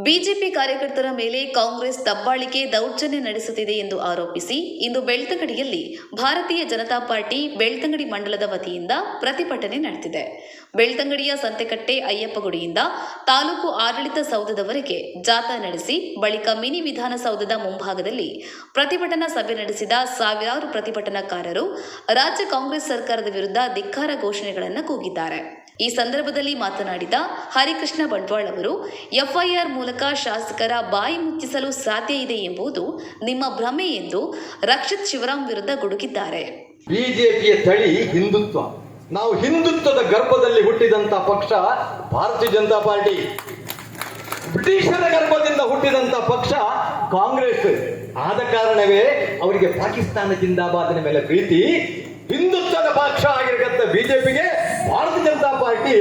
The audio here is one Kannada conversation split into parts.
ಬಿಜೆಪಿ ಕಾರ್ಯಕರ್ತರ ಮೇಲೆ ಕಾಂಗ್ರೆಸ್ ದಬ್ಬಾಳಿಕೆ ದೌರ್ಜನ್ಯ ನಡೆಸುತ್ತಿದೆ ಎಂದು ಆರೋಪಿಸಿ ಇಂದು ಬೆಳ್ತಂಗಡಿಯಲ್ಲಿ ಭಾರತೀಯ ಜನತಾ ಪಾರ್ಟಿ ಬೆಳ್ತಂಗಡಿ ಮಂಡಲದ ವತಿಯಿಂದ ಪ್ರತಿಭಟನೆ ನಡೆದಿದೆ. ಬೆಳ್ತಂಗಡಿಯ ಸಂತೆಕಟ್ಟೆ ಅಯ್ಯಪ್ಪಗುಡಿಯಿಂದ ತಾಲೂಕು ಆಡಳಿತ ಸೌಧದವರೆಗೆ ಜಾಥಾ ನಡೆಸಿ ಬಳಿಕ ಮಿನಿ ವಿಧಾನಸೌಧದ ಮುಂಭಾಗದಲ್ಲಿ ಪ್ರತಿಭಟನಾ ಸಭೆ ನಡೆಸಿದ ಸಾವಿರಾರು ಪ್ರತಿಭಟನಾಕಾರರು ರಾಜ್ಯ ಕಾಂಗ್ರೆಸ್ ಸರ್ಕಾರದ ವಿರುದ್ಧ ಧಿಕ್ಕಾರ ಘೋಷಣೆಗಳನ್ನು ಕೂಗಿದ್ದಾರೆ. ಈ ಸಂದರ್ಭದಲ್ಲಿ ಮಾತನಾಡಿದ ಹರಿಕೃಷ್ಣ ಬಂಟ್ವಾಳ ಅವರು, ಎಫ್ಐಆರ್ ಮೂಲಕ ಶಾಸಕರ ಬಾಯಿ ಮುಚ್ಚಿಸಲು ಸಾಧ್ಯ ಇದೆ ಎಂಬುದು ನಿಮ್ಮ ಭ್ರಮೆ ಎಂದು ರಕ್ಷಿತ್ ಶಿವರಾಮ್ ವಿರುದ್ಧ ಗುಡುಗಿದ್ದಾರೆ. ಬಿಜೆಪಿಯ ತಳಿ ಹಿಂದುತ್ವ. ನಾವು ಹಿಂದುತ್ವದ ಗರ್ಭದಲ್ಲಿ ಹುಟ್ಟಿದಂತ ಪಕ್ಷ ಭಾರತೀಯ ಜನತಾ ಪಾರ್ಟಿ. ಬ್ರಿಟಿಷರ ಗರ್ಭದಿಂದ ಹುಟ್ಟಿದಂತ ಪಕ್ಷ ಕಾಂಗ್ರೆಸ್. ಆದ ಕಾರಣವೇ ಅವರಿಗೆ ಪಾಕಿಸ್ತಾನ ಜಿಂದಾಬಾದಿನ ಮೇಲೆ ಪ್ರೀತಿ. ಹಿಂದುತ್ವದ ಪಕ್ಷ ಆಗಿರತಕ್ಕಂಥ ಬಿಜೆಪಿಗೆ ಭಾರತೀಯ ಜನತಾ ಪಾರ್ಟಿ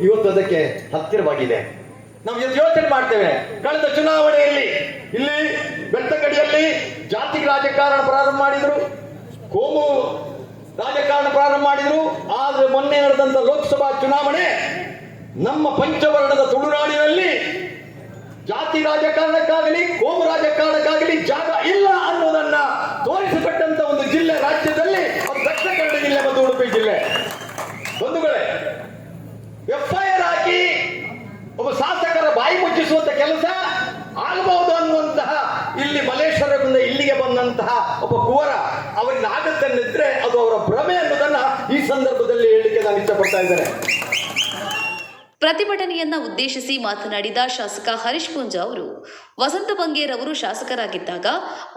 ಇವತ್ತು ಅದಕ್ಕೆ ಹತ್ತಿರವಾಗಿದೆ. ನಾವು ಯೋಚನೆ ಮಾಡ್ತೇವೆ, ಕಳೆದ ಚುನಾವಣೆಯಲ್ಲಿ ಇಲ್ಲಿ ಬೆಳ್ತಂಗಡಿಯಲ್ಲಿ ಜಾತಿ ರಾಜಕಾರಣ ಪ್ರಾರಂಭ ಮಾಡಿದ್ರು, ಕೋಮು ರಾಜಕಾರಣ ಪ್ರಾರಂಭ ಮಾಡಿದ್ರು. ಆದ್ರೆ ಮೊನ್ನೆ ನಡೆದಂತ ಲೋಕಸಭಾ ಚುನಾವಣೆ ನಮ್ಮ ಪಂಚವರ್ಣದ ತುಳುನಾಡಿನಲ್ಲಿ ಜಾತಿ ರಾಜಕಾರಣಕ್ಕಾಗಲಿ ಕೋಮು ರಾಜಕಾರಣಕ್ಕಾಗಲಿ ಜಾಗ ಇಲ್ಲ ಅನ್ನೋದನ್ನ ತೋರಿಸಿಕೊಟ್ಟಂತ ಒಂದು ಜಿಲ್ಲೆ ರಾಜ್ಯದಲ್ಲಿ ಅದು ದಕ್ಷಿಣ ಕನ್ನಡ ಜಿಲ್ಲೆ ಮತ್ತು ಉಡುಪಿ ಜಿಲ್ಲೆ. ಬಂಧುಗಳೇ, ಎಫ್ಐಆರ್ ಹಾಕಿ ಒಬ್ಬ ಶಾಸಕರ ಬಾಯಿ ಮುಚ್ಚಿಸುವಂತ ಕೆಲಸ ಆಗಬಹುದು ಅನ್ನುವಂತಹ ಇಲ್ಲಿ ಮಲ್ಲೇಶ್ವರದಿಂದ ಇಲ್ಲಿಗೆ ಬಂದಂತಹ ಒಬ್ಬ ಕುವರ ಅವರಿಗೆ ಆಗತ್ತನ್ನಿದ್ರೆ ಅದು ಅವರ ಭ್ರಮೆ ಅನ್ನೋದನ್ನ ಈ ಸಂದರ್ಭದಲ್ಲಿ ಹೇಳಲಿಕ್ಕೆ ನಾನು ಇಷ್ಟಪಡ್ತಾ ಇದ್ದೇನೆ. ಪ್ರತಿಭಟನೆಯನ್ನ ಉದ್ದೇಶಿಸಿ ಮಾತನಾಡಿದ ಶಾಸಕ ಹರೀಶ್ ಪೂಂಜಾ ಅವರು, ವಸಂತ ಬಂಗೇರ್ ಅವರು ಶಾಸಕರಾಗಿದ್ದಾಗ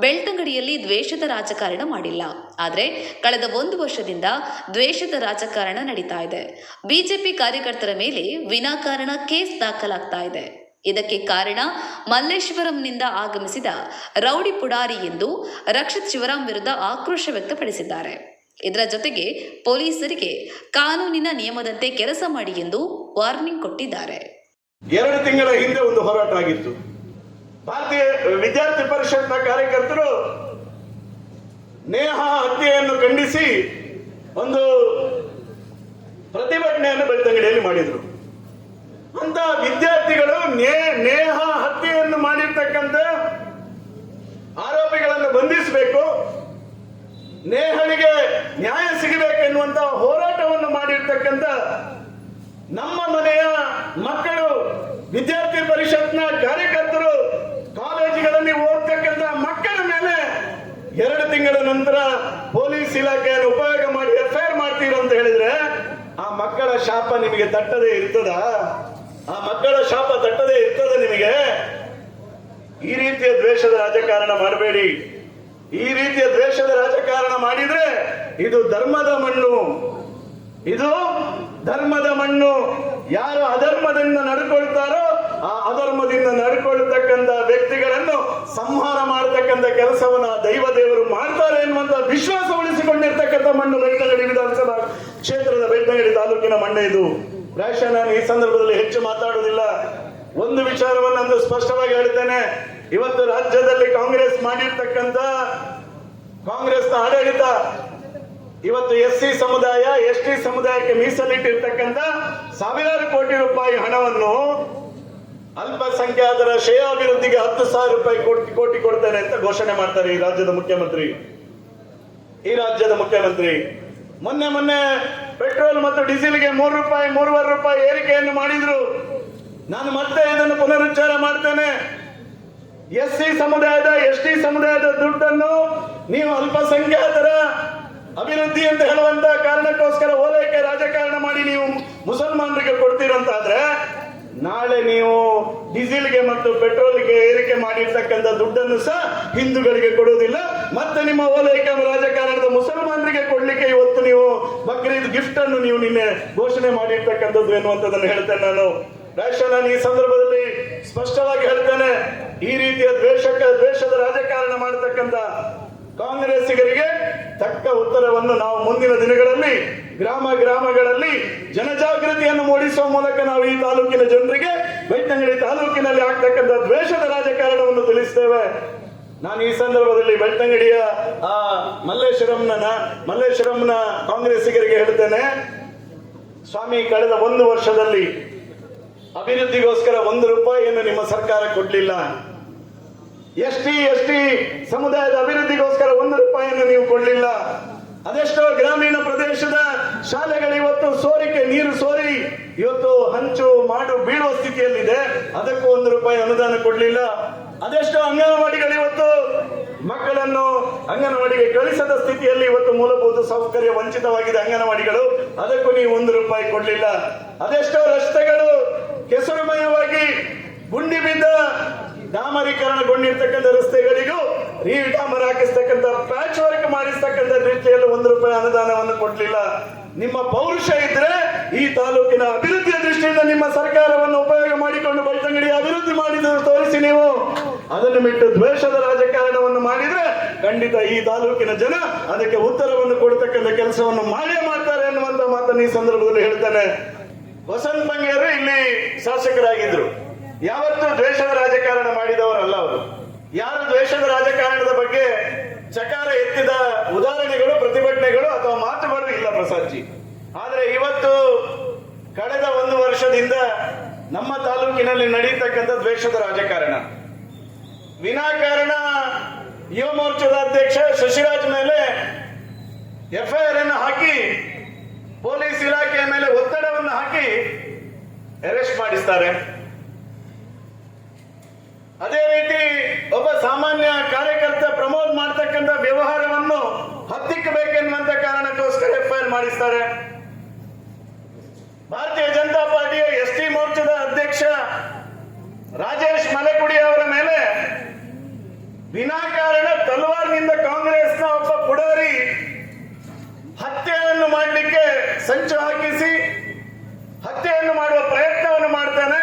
ಬೆಳ್ತಂಗಡಿಯಲ್ಲಿ ದ್ವೇಷದ ರಾಜಕಾರಣ ಮಾಡಿಲ್ಲ. ಆದರೆ ಕಳೆದ 1 ವರ್ಷದಿಂದ ದ್ವೇಷದ ರಾಜಕಾರಣ ನಡೀತಾ ಇದೆ. ಬಿಜೆಪಿ ಕಾರ್ಯಕರ್ತರ ಮೇಲೆ ವಿನಾಕಾರಣ ಕೇಸ್ ದಾಖಲಾಗ್ತಾ ಇದೆ. ಇದಕ್ಕೆ ಕಾರಣ ಮಲ್ಲೇಶ್ವರಂನಿಂದ ಆಗಮಿಸಿದ ರೌಡಿ ಪುಡಾರಿ ಎಂದು ರಕ್ಷಿತ್ ಶಿವರಾಮ್ ವಿರುದ್ಧ ಆಕ್ರೋಶ ವ್ಯಕ್ತಪಡಿಸಿದ್ದಾರೆ. ಇದರ ಜೊತೆಗೆ ಪೊಲೀಸರಿಗೆ ಕಾನೂನಿನ ನಿಯಮದಂತೆ ಕೆಲಸ ಮಾಡಿ ಎಂದು ವಾರ್ನಿಂಗ್ ಕೊಟ್ಟಿದ್ದಾರೆ. 2 ತಿಂಗಳ ಹಿಂದೆ ಒಂದು ಹೋರಾಟ ಆಗಿತ್ತು. ಭಾರತೀಯ ವಿದ್ಯಾರ್ಥಿ ಪರಿಷತ್ನ ಕಾರ್ಯಕರ್ತರು ನೇಹಾ ಹತ್ಯೆಯನ್ನು ಖಂಡಿಸಿ ಒಂದು ಪ್ರತಿಭಟನೆಯನ್ನು ಬೆಳ್ತಂಗಡಿಯಲ್ಲಿ ಮಾಡಿದ್ರು. ಅಂತ ವಿದ್ಯಾರ್ಥಿಗಳು ನೇಹಾ ಹತ್ಯೆಯನ್ನು ಮಾಡಿರ್ತಕ್ಕಂಥ ಆರೋಪಿಗಳನ್ನು ಬಂಧಿಸಬೇಕು, ನೇಹಳಿಗೆ ನ್ಯಾಯ ಸಿಗಬೇಕೆನ್ನುವಂತಹ ಹೋರಾಟವನ್ನು ಮಾಡಿರ್ತಕ್ಕಂಥ ನಮ್ಮ ಮನೆಯ ಮಕ್ಕಳು, ವಿದ್ಯಾರ್ಥಿ ಪರಿಷತ್ನ ಕಾರ್ಯಕರ್ತರು, ಕಾಲೇಜುಗಳಲ್ಲಿ ಓದ್ತಕ್ಕಂಥ ಮಕ್ಕಳ ಮೇಲೆ 2 ತಿಂಗಳ ನಂತರ ಪೊಲೀಸ್ ಇಲಾಖೆಯನ್ನು ಉಪಯೋಗ ಮಾಡಿ ಎಫ್ಐಆರ್ ಮಾಡ್ತೀರ ಅಂತ ಹೇಳಿದ್ರೆ ಆ ಮಕ್ಕಳ ಶಾಪ ನಿಮಗೆ ತಟ್ಟದೇ ಇರ್ತದ? ಆ ಮಕ್ಕಳ ಶಾಪ ತಟ್ಟದೇ ಇರ್ತದ ನಿಮಗೆ? ಈ ರೀತಿಯ ದ್ವೇಷದ ರಾಜಕಾರಣ ಮಾಡಬೇಡಿ. ಈ ರೀತಿಯ ದ್ವೇಷದ ರಾಜಕಾರಣ ಮಾಡಿದ್ರೆ ಇದು ಧರ್ಮದ ಮಣ್ಣು, ಇದು ಧರ್ಮದ ಮಣ್ಣು. ಯಾರು ಅಧರ್ಮದಿಂದ ನಡ್ಕೊಳ್ತಾರೋ ಆ ಅಧರ್ಮದಿಂದ ನಡ್ಕೊಳ್ತಕ್ಕಂಥ ವ್ಯಕ್ತಿಗಳನ್ನು ಸಂಹಾರ ಮಾಡತಕ್ಕಂಥ ಕೆಲಸವನ್ನ ದೈವ ದೇವರು ಮಾಡ್ತಾರೆ ಎನ್ನುವಂತ ವಿಶ್ವಾಸ ಉಳಿಸಿಕೊಂಡಿರ್ತಕ್ಕಂಥ ಮಣ್ಣು ಬೆಳ್ತಂಗಡಿ ವಿಧಾನಸಭಾ ಕ್ಷೇತ್ರದ ಬೆಳ್ತಂಗಡಿ ತಾಲೂಕಿನ ಮಣ್ಣು ಇದು. ಪ್ರಾಯಶಃ ನಾನು ಈ ಸಂದರ್ಭದಲ್ಲಿ ಹೆಚ್ಚು ಮಾತಾಡುವುದಿಲ್ಲ. ಒಂದು ವಿಚಾರವನ್ನು ಸ್ಪಷ್ಟವಾಗಿ ಹೇಳ್ತೇನೆ. ಇವತ್ತು ರಾಜ್ಯದಲ್ಲಿ ಕಾಂಗ್ರೆಸ್ ಮಾಡಿರ್ತಕ್ಕಂಥ ಕಾಂಗ್ರೆಸ್ನ ಆಡಳಿತ ಇವತ್ತು SC ಸಮುದಾಯ ST ಸಮುದಾಯಕ್ಕೆ ಮೀಸಲಿಟ್ಟಿರ್ತಕ್ಕಂಥ ಸಾವಿರಾರು ಕೋಟಿ ರೂಪಾಯಿ ಹಣವನ್ನು ಅಲ್ಪಸಂಖ್ಯಾತರ ಶ್ರೇಯಾಭಿವೃದ್ಧಿಗೆ 10,000 ರೂಪಾಯಿ ಕೋಟಿ ಕೊಡ್ತೇನೆ ಅಂತ ಘೋಷಣೆ ಮಾಡ್ತಾರೆ ಈ ರಾಜ್ಯದ ಮುಖ್ಯಮಂತ್ರಿ. ಮೊನ್ನೆ ಪೆಟ್ರೋಲ್ ಮತ್ತು ಡೀಸೆಲ್ಗೆ 3 ರೂಪಾಯಿ 3.5 ರೂಪಾಯಿ ಏರಿಕೆಯನ್ನು ಮಾಡಿದ್ರು. ನಾನು ಮತ್ತೆ ಇದನ್ನು ಪುನರುಚ್ಚಾರ ಮಾಡ್ತೇನೆ. SC ಸಮುದಾಯದ ST ಸಮುದಾಯದ ದುಡ್ಡನ್ನು ನೀವು ಅಲ್ಪಸಂಖ್ಯಾತರ ಅಭಿವೃದ್ಧಿ ಅಂತ ಹೇಳುವಂತ ಕಾರಣಕ್ಕೋಸ್ಕರ ಓಲೈಕೆ ರಾಜಕಾರಣ ಮಾಡಿ ನೀವು ಮುಸಲ್ಮಾನರಿಗೆ ಕೊಡ್ತೀರಂತಾದ್ರೆ ನಾಳೆ ನೀವು ಡೀಸೆಲ್ಗೆ ಮತ್ತು ಪೆಟ್ರೋಲ್ಗೆ ಏರಿಕೆ ಮಾಡಿರ್ತಕ್ಕಂಥ ದುಡ್ಡನ್ನು ಸಹ ಹಿಂದೂಗಳಿಗೆ ಕೊಡುವುದಿಲ್ಲ. ಮತ್ತೆ ನಿಮ್ಮ ಓಲೈಕೆ ರಾಜಕಾರಣದ ಮುಸಲ್ಮಾನರಿಗೆ ಕೊಡ್ಲಿಕ್ಕೆ ಇವತ್ತು ನೀವು ಬಕ್ರೀದ್ ಗಿಫ್ಟ್ ಅನ್ನು ನೀವು ನಿನ್ನೆ ಘೋಷಣೆ ಮಾಡಿರ್ತಕ್ಕಂಥದ್ದು ಎನ್ನುವಂಥದ್ದನ್ನು ಹೇಳ್ತೇನೆ ನಾನು. ಪ್ರಾಯಶಃ ನಾನು ಈ ಸಂದರ್ಭದಲ್ಲಿ ಸ್ಪಷ್ಟವಾಗಿ ಹೇಳ್ತೇನೆ, ಈ ರೀತಿಯ ದ್ವೇಷದ ರಾಜಕಾರಣ ಮಾಡತಕ್ಕಂಥ ಕಾಂಗ್ರೆಸ್ಸಿಗರಿಗೆ ತಕ್ಕ ಉತ್ತರವನ್ನು ನಾವು ಮುಂದಿನ ದಿನಗಳಲ್ಲಿ ಗ್ರಾಮಗಳಲ್ಲಿ ಜನಜಾಗೃತಿಯನ್ನು ಮೂಡಿಸುವ ಮೂಲಕ ನಾವು ಈ ತಾಲೂಕಿನ ಜನರಿಗೆ ಬೆಳ್ತಂಗಡಿ ತಾಲೂಕಿನಲ್ಲಿ ಆಗ್ತಕ್ಕಂಥ ದ್ವೇಷದ ರಾಜಕಾರಣವನ್ನು ತಿಳಿಸ್ತೇವೆ. ನಾನು ಈ ಸಂದರ್ಭದಲ್ಲಿ ಬೆಳ್ತಂಗಡಿಯ ಮಲ್ಲೇಶ್ವರಂನ ಕಾಂಗ್ರೆಸ್ಸಿಗರಿಗೆ ಹೇಳ್ತೇನೆ, ಸ್ವಾಮಿ, ಕಳೆದ 1 ವರ್ಷದಲ್ಲಿ ಅಭಿವೃದ್ಧಿಗೋಸ್ಕರ 1 ರೂಪಾಯಿಯನ್ನು ನಿಮ್ಮ ಸರ್ಕಾರ ಕೊಡ್ಲಿಲ್ಲ. ಎಸ್ಟಿ ಸಮುದಾಯದ ಅಭಿವೃದ್ಧಿಗೋಸ್ಕರ 1 ರೂಪಾಯಿಯನ್ನು ನೀವು ಕೊಡ್ಲಿಲ್ಲ. ಅದೆಷ್ಟೋ ಗ್ರಾಮೀಣ ಪ್ರದೇಶದ ಶಾಲೆಗಳು ಇವತ್ತು ಸೋರಿಕೆ ನೀರು ಸೋರಿ ಇವತ್ತು ಹಂಚು ಮಾಡು ಬೀಳುವ ಸ್ಥಿತಿಯಲ್ಲಿದೆ. ಅದಕ್ಕೂ 1 ರೂಪಾಯಿ ಅನುದಾನ ಕೊಡ್ಲಿಲ್ಲ. ಅದೆಷ್ಟೋ ಅಂಗನವಾಡಿಗಳು ಇವತ್ತು ಮಕ್ಕಳನ್ನು ಅಂಗನವಾಡಿಗೆ ಕಳಿಸದ ಸ್ಥಿತಿಯಲ್ಲಿ ಇವತ್ತು ಮೂಲಭೂತ ಸೌಕರ್ಯ ವಂಚಿತವಾಗಿದೆ ಅಂಗನವಾಡಿಗಳು. ಅದಕ್ಕೂ ನೀವು 1 ರೂಪಾಯಿ ಕೊಡ್ಲಿಲ್ಲ. ಅದೆಷ್ಟೋ ರಸ್ತೆಗಳು ಕೆಸರುಮಯವಾಗಿ ಗುಂಡಿ ಬಿದ್ದ ಡಾಮರೀಕರಣಗೊಂಡಿರ್ತಕ್ಕಂಥ ರಸ್ತೆಗಳಿಗೂ ಡಾಮರ್ ಹಾಕಿಸ್ತಕ್ಕಂಥ ಪ್ಯಾಚ್ ವರ್ಕ್ ಮಾಡಿಸ್ತಕ್ಕಂಥ ರೀತಿಯಲ್ಲಿ 1 ರೂಪಾಯಿ ಅನುದಾನವನ್ನು ಕೊಡ್ಲಿಲ್ಲ. ನಿಮ್ಮ ಪೌರುಷ ಇದ್ರೆ ಈ ತಾಲೂಕಿನ ಅಭಿವೃದ್ಧಿಯ ದೃಷ್ಟಿಯಿಂದ ನಿಮ್ಮ ಸರ್ಕಾರವನ್ನು ಉಪಯೋಗ ಮಾಡಿಕೊಂಡು ಬೆಳ್ತಂಗಡಿ ಅಭಿವೃದ್ಧಿ ಮಾಡಿದ್ರು ತೋರಿಸಿ. ನೀವು ಅದನ್ನು ಬಿಟ್ಟು ದ್ವೇಷದ ರಾಜಕಾರಣವನ್ನು ಮಾಡಿದ್ರೆ ಖಂಡಿತ ಈ ತಾಲೂಕಿನ ಜನ ಅದಕ್ಕೆ ಉತ್ತರವನ್ನು ಕೊಡ್ತಕ್ಕಂಥ ಕೆಲಸವನ್ನು ಮಾಡೇ ಮಾಡ್ತಾರೆ ಅನ್ನುವಂತ ಮಾತನ್ನು ಈ ಸಂದರ್ಭದಲ್ಲಿ ಹೇಳ್ತಾನೆ. ವಸಂತ ಬಂಗೇರು ಇಲ್ಲಿ ಶಾಸಕರಾಗಿದ್ರು. ಯಾವತ್ತೂ ದ್ವೇಷದ ರಾಜಕಾರಣ ಮಾಡಿದವರಲ್ಲ ಅವರು. ಯಾರು ದ್ವೇಷದ ರಾಜಕಾರಣದ ಬಗ್ಗೆ ಚಕಾರ ಎತ್ತಿದ ಉದಾಹರಣೆಗಳು, ಪ್ರತಿಭಟನೆಗಳು ಅಥವಾ ಮಾತುಗಳು ಇಲ್ಲ ಪ್ರಸಾದ್ ಜಿ. ಆದ್ರೆ ಇವತ್ತು ಕಳೆದ 1 ವರ್ಷದಿಂದ ನಮ್ಮ ತಾಲೂಕಿನಲ್ಲಿ ನಡೆಯತಕ್ಕಂಥ ದ್ವೇಷದ ರಾಜಕಾರಣ ವಿನಾಕಾರಣ ಯುವ ಮೋರ್ಚಾದ ಅಧ್ಯಕ್ಷ ಶಶಿರಾಜ್ ಮೇಲೆ FIR ಅನ್ನು ಹಾಕಿ ಪೊಲೀಸ್ ಇಲಾಖೆಯ ಮೇಲೆ ಒತ್ತಡವನ್ನು ಹಾಕಿ ಅರೆಸ್ಟ್ ಮಾಡಿಸ್ತಾರೆ. ಅದೇ ರೀತಿ ಒಬ್ಬ ಸಾಮಾನ್ಯ ಕಾರ್ಯಕರ್ತ ಪ್ರಮೋದ್ ಮಾಡ್ತಕ್ಕಂಥ ವ್ಯವಹಾರವನ್ನು ಹತ್ತಿಕ್ಕಬೇಕೆನ್ನುವಂತ ಕಾರಣಕ್ಕೋಸ್ಕರ FIR ಮಾಡಿಸ್ತಾರೆ. ಭಾರತೀಯ ಜನತಾ ಪಾರ್ಟಿಯ ST ಮೋರ್ಚಾದ ಅಧ್ಯಕ್ಷ ರಾಜೇಶ್ ಮಲೆಕುಡಿ ಅವರ ಮೇಲೆ ವಿನಾಕಾರಣ ತಲವಾರ್ನಿಂದ ಕಾಂಗ್ರೆಸ್ನ ಒಬ್ಬ ಪುಡಾರಿ ಹತ್ಯೆಯನ್ನು ಮಾಡಲಿಕ್ಕೆ ಸಂಚು ಹಾಕಿಸಿ ಹತ್ಯೆಯನ್ನು ಮಾಡುವ ಪ್ರಯತ್ನವನ್ನು ಮಾಡ್ತಾನೆ.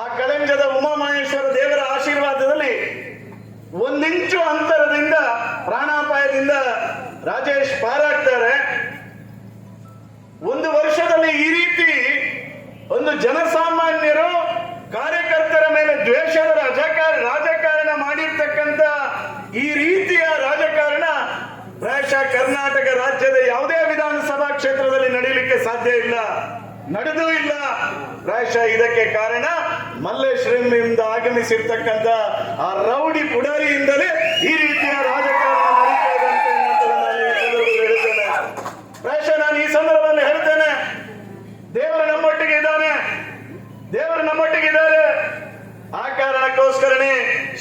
ಆ ಕಳಂಜದ ಉಮಾಮಹೇಶ್ವರ ದೇವರ ಆಶೀರ್ವಾದದಲ್ಲಿ 1 ಇಂಚು ಅಂತರದಿಂದ ಪ್ರಾಣಾಪಾಯದಿಂದ ರಾಜೇಶ್ ಪಾರಾಗ್ತಾರೆ. 1 ವರ್ಷದಲ್ಲಿ ಈ ರೀತಿ ಒಂದು ಜನಸಾಮಾನ್ಯರು ಕಾರ್ಯಕರ್ತರ ಮೇಲೆ ದ್ವೇಷದ ರಾಜಕಾರಣ ಮಾಡಿರ್ತಕ್ಕಂಥ ಈ ರೀತಿಯ ರಾಜಕಾರಣ ಪ್ರಾಯಶಃ ಕರ್ನಾಟಕ ರಾಜ್ಯದ ಯಾವುದೇ ವಿಧಾನಸಭಾ ಕ್ಷೇತ್ರದಲ್ಲಿ ನಡೆಯಲಿಕ್ಕೆ ಸಾಧ್ಯ ಇಲ್ಲ, ನಡೆದೂ ಇಲ್ಲ. ಪ್ರಾಯಶಃ ಇದಕ್ಕೆ ಕಾರಣ ಮಲ್ಲೇಶ್ವರಂನಿಂದ ಆಗಮಿಸಿರ್ತಕ್ಕಂಥ ಆ ರೌಡಿ ಪುಡಾರಿಯಿಂದಲೇ ಈ ರೀತಿಯ ರಾಜಕಾರಣ ನಡೀತಾ ಇದೆ ಅಂತ ನಾನು ಈ ಸಂದರ್ಭದಲ್ಲಿ ಹೇಳ್ತೇನೆ. ಪ್ರಾಯಶಃ ನಾನು ಈ ಸಂದರ್ಭದಲ್ಲಿ ಹೇಳ್ತೇನೆ, ದೇವರು ನಮ್ಮೊಟ್ಟಿಗೆ ಇದ್ದಾನೆ, ದೇವರು ನಮ್ಮೊಟ್ಟಿಗೆ ಇದ್ದಾರೆ. ಆ ಕಾರಣಕ್ಕೋಸ್ಕರನೇ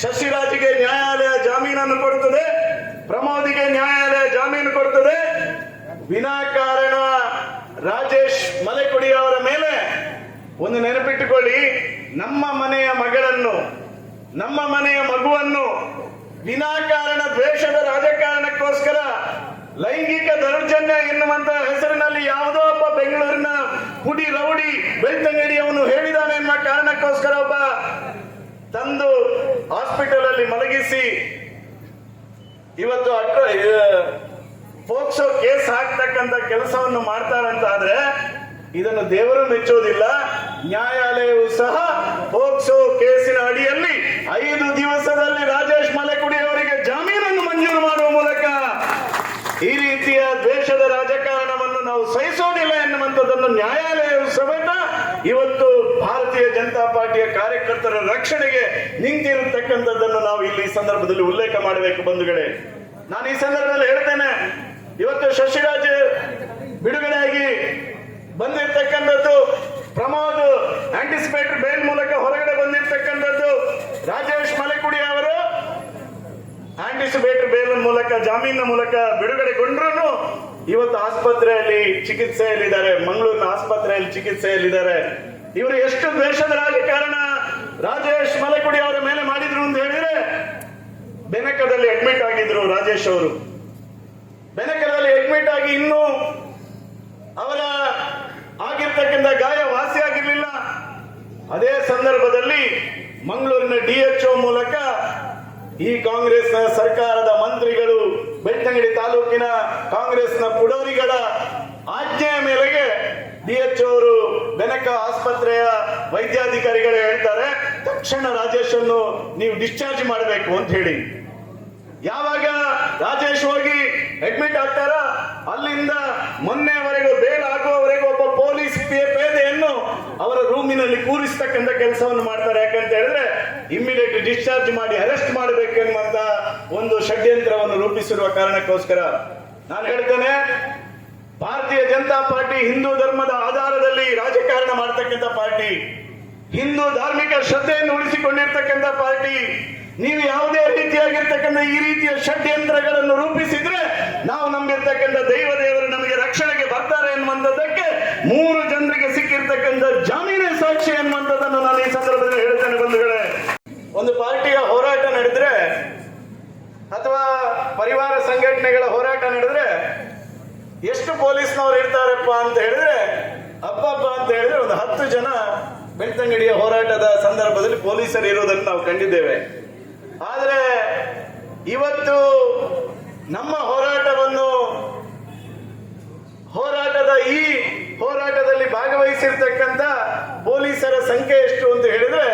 ಶಶಿರಾಜ್ಗೆ ನ್ಯಾಯಾಲಯ ಜಾಮೀನನ್ನು ಕೊಡುತ್ತದೆ, ಪ್ರಮೋದಿಗೆ ನ್ಯಾಯಾಲಯ ಜಾಮೀನು ಕೊಡುತ್ತದೆ. ವಿನಾಕಾರಣ ರಾಜೇಶ್ ಮಲೆಕುಡಿ ಅವರ ಮೇಲೆ ಒಂದು ನೆನಪಿಟ್ಟುಕೊಳ್ಳಿ, ನಮ್ಮ ಮನೆಯ ಮಗಳನ್ನು, ನಮ್ಮ ಮನೆಯ ಮಗುವನ್ನು ವಿನಾಕಾರಣ ದ್ವೇಷದ ರಾಜಕಾರಣಕ್ಕೋಸ್ಕರ ಲೈಂಗಿಕ ದೌರ್ಜನ್ಯ ಎನ್ನುವಂತ ಹೆಸರಿನಲ್ಲಿ ಯಾವುದೋ ಒಬ್ಬ ಬೆಂಗಳೂರಿನ ಪುಡಿ ರೌಡಿ ಬೆಳ್ತಂಗಡಿ ಅವನು ಹೇಳಿದಾನೆ ಎನ್ನುವ ಕಾರಣಕ್ಕೋಸ್ಕರ ಒಬ್ಬ ತಂದು ಹಾಸ್ಪಿಟಲ್ ಅಲ್ಲಿ ಮಲಗಿಸಿ ಇವತ್ತು ಪೋಕ್ಸೋ ಕೇಸ್ ಹಾಕ್ತಕ್ಕಂಥ ಕೆಲಸವನ್ನು ಮಾಡ್ತಾರಂತ ಆದ್ರೆ ಇದನ್ನು ದೇವರು ಮೆಚ್ಚೋದಿಲ್ಲ. ನ್ಯಾಯಾಲಯವು ಸಹ ಪೋಕ್ಸೋ ಕೇಸಿನ ಅಡಿಯಲ್ಲಿ 5 ದಿವಸದಲ್ಲಿ ರಾಜೇಶ್ ಮಲೆಕುಡಿ ಅವರಿಗೆ ಜಾಮೀನನ್ನು ಮಂಜೂರು ಮಾಡುವ ಮೂಲಕ ಈ ರೀತಿಯ ದ್ವೇಷದ ರಾಜಕಾರಣವನ್ನು ನಾವು ಸಹಿಸೋದಿಲ್ಲ ಎನ್ನುವಂಥದ್ದನ್ನು ನ್ಯಾಯಾಲಯವು ಸಮೇತ ಇವತ್ತು ಭಾರತೀಯ ಜನತಾ ಪಾರ್ಟಿಯ ಕಾರ್ಯಕರ್ತರ ರಕ್ಷಣೆಗೆ ನಿಂತಿರತಕ್ಕಂಥದ್ದನ್ನು ನಾವು ಇಲ್ಲಿ ಈ ಸಂದರ್ಭದಲ್ಲಿ ಉಲ್ಲೇಖ ಮಾಡಬೇಕು ಬಂಧುಗಳೇ. ನಾನು ಈ ಸಂದರ್ಭದಲ್ಲಿ ಹೇಳ್ತೇನೆ, ಇವತ್ತು ಶಶಿರಾಜ್ ಬಿಡುಗಡೆಯಾಗಿ ಬಂದಿರತಕ್ಕಂಥದ್ದು, ಪ್ರಮೋದ್ ಆಂಟಿಸಿಪೇಟರಿ ಬೇಲ್ ಮೂಲಕ ಹೊರಗಡೆ ಬಂದಿರತಕ್ಕಂಥದ್ದು, ರಾಜೇಶ್ ಮಲೆಕುಡಿ ಅವರು ಆಂಟಿಸಿಪೇಟರಿ ಬೇಲ್ ಮೂಲಕ ಜಾಮೀನಿನ ಮೂಲಕ ಬಿಡುಗಡೆಗೊಂಡ್ರು ಇವತ್ತು ಆಸ್ಪತ್ರೆಯಲ್ಲಿ ಚಿಕಿತ್ಸೆಯಲ್ಲಿದ್ದಾರೆ, ಮಂಗಳೂರಿನ ಆಸ್ಪತ್ರೆಯಲ್ಲಿ ಚಿಕಿತ್ಸೆಯಲ್ಲಿದ್ದಾರೆ. ಇವರು ಎಷ್ಟು ದ್ವೇಷದ ರಾಜಕಾರಣ ರಾಜೇಶ್ ಮಲೆಕುಡಿ ಅವರ ಮೇಲೆ ಮಾಡಿದ್ರು ಅಂತ ಹೇಳಿದ್ರೆ, ಬೆನಕದಲ್ಲಿ ಅಡ್ಮಿಟ್ ಆಗಿದ್ರು ರಾಜೇಶ್ ಅವರು. ಬೆನಕದಲ್ಲಿ ಅಡ್ಮಿಟ್ ಆಗಿ ಇನ್ನೂ ಅವರ ಆಗಿರ್ತಕ್ಕಂಥ ಗಾಯ ವಾಸಿ ಆಗಿರಲಿಲ್ಲ. ಅದೇ ಸಂದರ್ಭದಲ್ಲಿ ಮಂಗಳೂರಿನ DHO ಮೂಲಕ ಈ ಕಾಂಗ್ರೆಸ್ನ ಸರ್ಕಾರದ ಮಂತ್ರಿಗಳು, ಬೆಳ್ತಂಗಡಿ ತಾಲೂಕಿನ ಕಾಂಗ್ರೆಸ್ನ ಪುಡೋರಿಗಳ ಆಜ್ಞೆಯ ಮೇರೆಗೆ DHO ಅವರು ಬೆನಕ ಆಸ್ಪತ್ರೆಯ ವೈದ್ಯಾಧಿಕಾರಿಗಳು ಹೇಳ್ತಾರೆ, ತಕ್ಷಣ ರಾಜೇಶ್ ಅನ್ನು ನೀವು ಡಿಸ್ಚಾರ್ಜ್ ಮಾಡಬೇಕು ಅಂತ ಹೇಳಿ. ಯಾವಾಗ ರಾಜೇಶ್ ಹೋಗಿ ಅಡ್ಮಿಟ್ ಆಗ್ತಾರ, ಅಲ್ಲಿಂದ ಮೊನ್ನೆವರೆಗೂ ಬೇಲ್ ಆಗುವವರೆಗೂ ಒಬ್ಬ ಪೊಲೀಸ್ ಪೇದೆಯನ್ನು ಅವರ ರೂಮಿನ ಜೈಲಿನಲ್ಲಿ ಕೂರಿಸ್ತಕ್ಕಂಥ ಕೆಲಸವನ್ನು ಮಾಡ್ತಾರೆ. ಯಾಕಂತ ಹೇಳಿದ್ರೆ ಇಮ್ಮಿಡಿಯೇಟ್ ಡಿಸ್ಚಾರ್ಜ್ ಮಾಡಿ ಅರೆಸ್ಟ್ ಮಾಡಬೇಕೆನ್ನುವಂತ ಒಂದು ಷಡ್ಯಂತ್ರವನ್ನು ರೂಪಿಸಿರುವ ಕಾರಣಕ್ಕೋಸ್ಕರ ನಾನು ಹೇಳ್ತೇನೆ, ಭಾರತೀಯ ಜನತಾ ಪಾರ್ಟಿ ಹಿಂದೂ ಧರ್ಮದ ಆಧಾರದಲ್ಲಿ ರಾಜಕಾರಣ ಮಾಡತಕ್ಕಂಥ ಪಾರ್ಟಿ, ಹಿಂದೂ ಧಾರ್ಮಿಕ ಶ್ರದ್ಧೆಯನ್ನು ಉಳಿಸಿಕೊಂಡಿರ್ತಕ್ಕಂಥ ಪಾರ್ಟಿ. ನೀವು ಯಾವುದೇ ರೀತಿಯಾಗಿರ್ತಕ್ಕಂಥ ಈ ರೀತಿಯ ಷಡ್ಯಂತ್ರಗಳನ್ನು ರೂಪಿಸಿದ್ರೆ ನಾವು ನಂಬಿರ್ತಕ್ಕಂಥ ದೇವರು ನಮಗೆ ರಕ್ಷಣೆಗೆ ಬರ್ತಾರೆ ಎನ್ನುವಂಥದ್ದಕ್ಕೆ 3 ಜನರಿಗೆ ಸಿಕ್ಕಿರ್ತಕ್ಕಂಥ ಜಾಮೀನು ಸಾಕ್ಷಿ ಎನ್ನುವಂಥದ್ದನ್ನು ನಾನು ಈ ಸಂದರ್ಭದಲ್ಲಿ ಹೇಳ್ತೇನೆ. ಬಂಧುಗಳೇ, ಒಂದು ಪಾರ್ಟಿಯ ಹೋರಾಟ ನಡೆದ್ರೆ ಅಥವಾ ಪರಿವಾರ ಸಂಘಟನೆಗಳ ಹೋರಾಟ ನಡೆದ್ರೆ ಎಷ್ಟು ಪೊಲೀಸ್ನವರು ಇರ್ತಾರಪ್ಪ ಅಂತ ಹೇಳಿದ್ರೆ ಅಬ್ಬಬ್ಬ ಅಂತ ಹೇಳಿದ್ರೆ ಒಂದು 10 ಜನ ಬೆಳ್ತಂಗಡಿಯ ಹೋರಾಟದ ಸಂದರ್ಭದಲ್ಲಿ ಪೊಲೀಸರು ಇರುವುದನ್ನು ನಾವು ಕಂಡಿದ್ದೇವೆ. ಆದರೆ ಇವತ್ತು ನಮ್ಮ ಈ ಹೋರಾಟದಲ್ಲಿ ಭಾಗವಹಿಸಿರ್ತಕ್ಕಂಥ ಪೊಲೀಸರ ಸಂಖ್ಯೆ ಎಷ್ಟು ಅಂತ ಹೇಳಿದ್ರೆ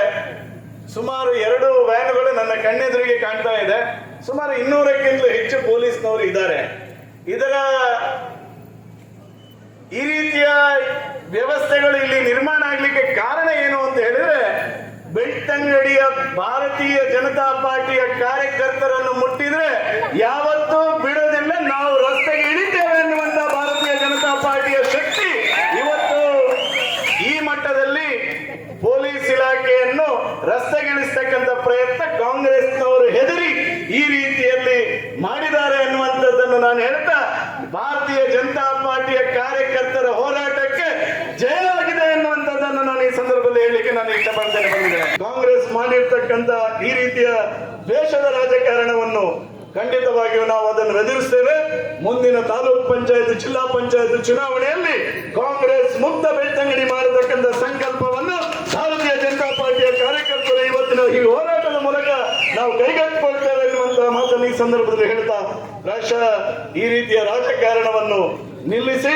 ಸುಮಾರು 2 ವ್ಯಾನ್ಗಳು ನನ್ನ ಕಣ್ಣೆದುರಿಗೆ ಕಾಣ್ತಾ ಇದೆ. ಸುಮಾರು 200ಕ್ಕಿಂತಲೂ ಹೆಚ್ಚು ಪೊಲೀಸ್ನವರು ಇದ್ದಾರೆ. ಇದರ ಈ ರೀತಿಯ ವ್ಯವಸ್ಥೆಗಳು ಇಲ್ಲಿ ನಿರ್ಮಾಣ ಆಗ್ಲಿಕ್ಕೆ ಕಾರಣ ಏನು ಅಂತ ಹೇಳಿದ್ರೆ ಬೆಳ್ತಂಗಡಿಯ ಭಾರತೀಯ ಜನತಾ ಪಾರ್ಟಿಯ ಕಾರ್ಯಕರ್ತರನ್ನು ಮುಟ್ಟಿದ್ರೆ ಯಾವತ್ತೂ ಬಿಡೋದಿಲ್ಲ, ನಾವು ರಸ್ತೆಗೆ ಇಳಿತೇವೆ ಎನ್ನುವಂತ ಭಾರತೀಯ ಜನತಾ ಪಾರ್ಟಿಯ ಶಕ್ತಿ ಇವತ್ತು ಈ ಮಟ್ಟದಲ್ಲಿ ಪೊಲೀಸ್ ಇಲಾಖೆಯನ್ನು ರಸ್ತೆಗಿಳಿಸ್ತಕ್ಕಂಥ ಪ್ರಯತ್ನ ಕಾಂಗ್ರೆಸ್ನವರು ಹೆದರಿ ಈ ರೀತಿಯಲ್ಲಿ ಮಾಡಿದ್ದಾರೆ ಎನ್ನುವಂಥದ್ದನ್ನು ನಾನು ಹೇಳ್ತಾ ಭಾರತೀಯ ಜನತಾ ಪಾರ್ಟಿಯ ಕಾರ್ಯಕರ್ತರ ಹೋರಾಟಕ್ಕೆ ಜಯವಾಗಿದೆ ಎನ್ನುವಂಥದ್ದನ್ನು ನಾನು ಈ ಸಂದರ್ಭದಲ್ಲಿ ಹೇಳಲಿಕ್ಕೆ ನಾನು ಇಷ್ಟಪಡ್ತೇನೆ. ಕಾಂಗ್ರೆಸ್ ಮಾಡಿರ್ತಕ್ಕಂಥ ಈ ರೀತಿಯ ದ್ವೇಷದ ರಾಜಕಾರಣವನ್ನು ಖಂಡಿತವಾಗಿಯೂ ನಾವು ಅದನ್ನು ಎದುರಿಸ್ತೇವೆ. ಮುಂದಿನ ತಾಲೂಕ್ ಪಂಚಾಯತ್, ಜಿಲ್ಲಾ ಪಂಚಾಯತ್ ಚುನಾವಣೆಯಲ್ಲಿ ಕಾಂಗ್ರೆಸ್ ಮುಕ್ತ ಬೆಳ್ತಂಗಡಿ ಮಾಡತಕ್ಕಂಥ ಸಂಕಲ್ಪವನ್ನು ಭಾರತೀಯ ಜನತಾ ಪಾರ್ಟಿಯ ಕಾರ್ಯಕರ್ತರು ಇವತ್ತಿನ ಈ ಹೋರಾಟದ ಮೂಲಕ ನಾವು ಕೈಗೆತ್ತಿಕೊಳ್ತೇವೆ ಎನ್ನುವಂತಹ ಮಾತನ್ನು ಈ ಸಂದರ್ಭದಲ್ಲಿ ಹೇಳ್ತಾ ಪ್ರಾಯಶಃ ಈ ರೀತಿಯ ರಾಜಕಾರಣವನ್ನು ನಿಲ್ಲಿಸಿ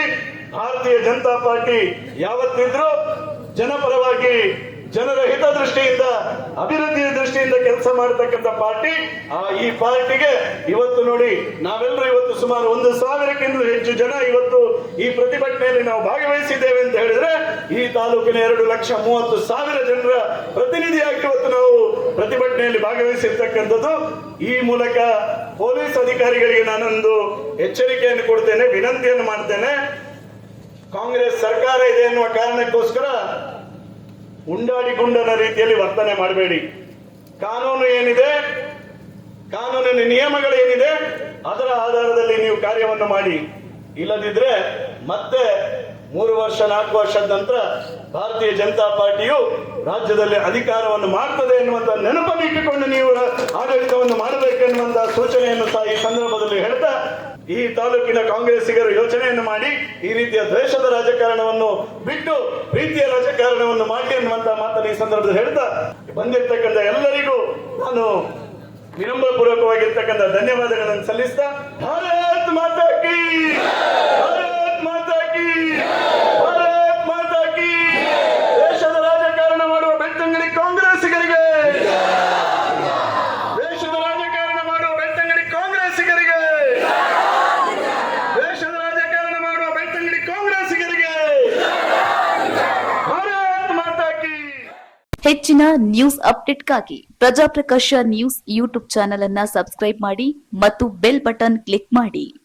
ಭಾರತೀಯ ಜನತಾ ಪಾರ್ಟಿ ಯಾವತ್ತಿದ್ರೂ ಜನಪರವಾಗಿ ಜನರ ಹಿತದೃಷ್ಟಿಯಿಂದ ಅಭಿವೃದ್ಧಿಯ ದೃಷ್ಟಿಯಿಂದ ಕೆಲಸ ಮಾಡತಕ್ಕಂಥ ಪಾರ್ಟಿ. ಈ ಪಾರ್ಟಿಗೆ ಇವತ್ತು ನೋಡಿ ನಾವೆಲ್ಲರೂ ಇವತ್ತು ಸುಮಾರು 1,000ಕ್ಕಿಂತಲೂ ಹೆಚ್ಚು ಜನ ಇವತ್ತು ಈ ಪ್ರತಿಭಟನೆಯಲ್ಲಿ ನಾವು ಭಾಗವಹಿಸಿದ್ದೇವೆ ಅಂತ ಹೇಳಿದ್ರೆ ಈ ತಾಲೂಕಿನ 2,30,000 ಜನರ ಪ್ರತಿನಿಧಿಯಾಗಿ ಇವತ್ತು ನಾವು ಪ್ರತಿಭಟನೆಯಲ್ಲಿ ಭಾಗವಹಿಸಿರ್ತಕ್ಕಂಥದ್ದು. ಈ ಮೂಲಕ ಪೊಲೀಸ್ ಅಧಿಕಾರಿಗಳಿಗೆ ನಾನೊಂದು ಎಚ್ಚರಿಕೆಯನ್ನು ಕೊಡ್ತೇನೆ, ವಿನಂತಿಯನ್ನು ಮಾಡ್ತೇನೆ. ಕಾಂಗ್ರೆಸ್ ಸರ್ಕಾರ ಇದೆ ಎನ್ನುವ ಕಾರಣಕ್ಕೋಸ್ಕರ ಉಂಡಾಡಿ ಗುಂಡನ ರೀತಿಯಲ್ಲಿ ವರ್ತನೆ ಮಾಡಬೇಡಿ. ಕಾನೂನು ಏನಿದೆ, ಕಾನೂನಿನ ನಿಯಮಗಳೇನಿದೆ ಅದರ ಆಧಾರದಲ್ಲಿ ನೀವು ಕಾರ್ಯವನ್ನು ಮಾಡಿ. ಇಲ್ಲದಿದ್ರೆ ಮತ್ತೆ 3 ವರ್ಷ 4 ವರ್ಷದ ನಂತರ ಭಾರತೀಯ ಜನತಾ ಪಾರ್ಟಿಯು ರಾಜ್ಯದಲ್ಲಿ ಅಧಿಕಾರವನ್ನು ಮಾಡ್ತದೆ ಎನ್ನುವಂತ ನೆನಪನ್ನು ಇಟ್ಟುಕೊಂಡು ನೀವು ಆಡಳಿತವನ್ನು ಮಾಡಬೇಕೆನ್ನುವಂತಹ ಸೂಚನೆಯನ್ನು ಸಹ ಈ ಸಂದರ್ಭದಲ್ಲಿ ಹೇಳ್ತಾ ಈ ತಾಲೂಕಿನ ಕಾಂಗ್ರೆಸ್ಸಿಗರು ಯೋಚನೆಯನ್ನು ಮಾಡಿ ಈ ರೀತಿಯ ದ್ವೇಷದ ರಾಜಕಾರಣವನ್ನು ಬಿಟ್ಟು ಪ್ರೀತಿಯ ರಾಜಕಾರಣವನ್ನು ಮಾಡಿ ಎನ್ನುವಂತಹ ಮಾತನ್ನು ಈ ಸಂದರ್ಭದಲ್ಲಿ ಹೇಳ್ತಾ ಬಂದಿರತಕ್ಕಂಥ ಎಲ್ಲರಿಗೂ ನಾನು ವಿನಮ್ರಪೂರ್ವಕವಾಗಿರ್ತಕ್ಕಂಥ ಧನ್ಯವಾದಗಳನ್ನು ಸಲ್ಲಿಸ್ತಾ ಭಾರತ್ ಮಾತಾ ಕೀ, ಭಾರತ್ ಮಾತಾ ಕೀ, ಭಾರತ್ ಮಾತಾ ಕೀ. ದೇಶದ ರಾಜಕಾರಣ ಮಾಡುವ ಬೆಳ್ತಂಗಡಿ ಕಾಂಗ್ರೆಸ್ಸಿಗರಿಗೆ, ದೇಶದ ರಾಜಕಾರಣ ಮಾಡುವ ಬೆಳ್ತಂಗಡಿ ಕಾಂಗ್ರೆಸ್ಸಿಗರಿಗೆ, ದೇಶದ ರಾಜಕಾರಣ ಮಾಡುವ ಬೆಳ್ತಂಗಡಿ ಕಾಂಗ್ರೆಸ್ಸಿಗರಿಗೆ ಭಾರತ್ ಮಾತಾ ಕೀ. ಹೆಚ್ಚಿನ news ಅಪ್ಡೇಟ್ಗಾಗಿ Prajaprakash news YouTube channel ಅನ್ನು ಸಬ್ಸ್ಕ್ರೈಬ್ ಮಾಡಿ ಮತ್ತು ಬೆಲ್ ಬಟನ್ ಕ್ಲಿಕ್ ಮಾಡಿ.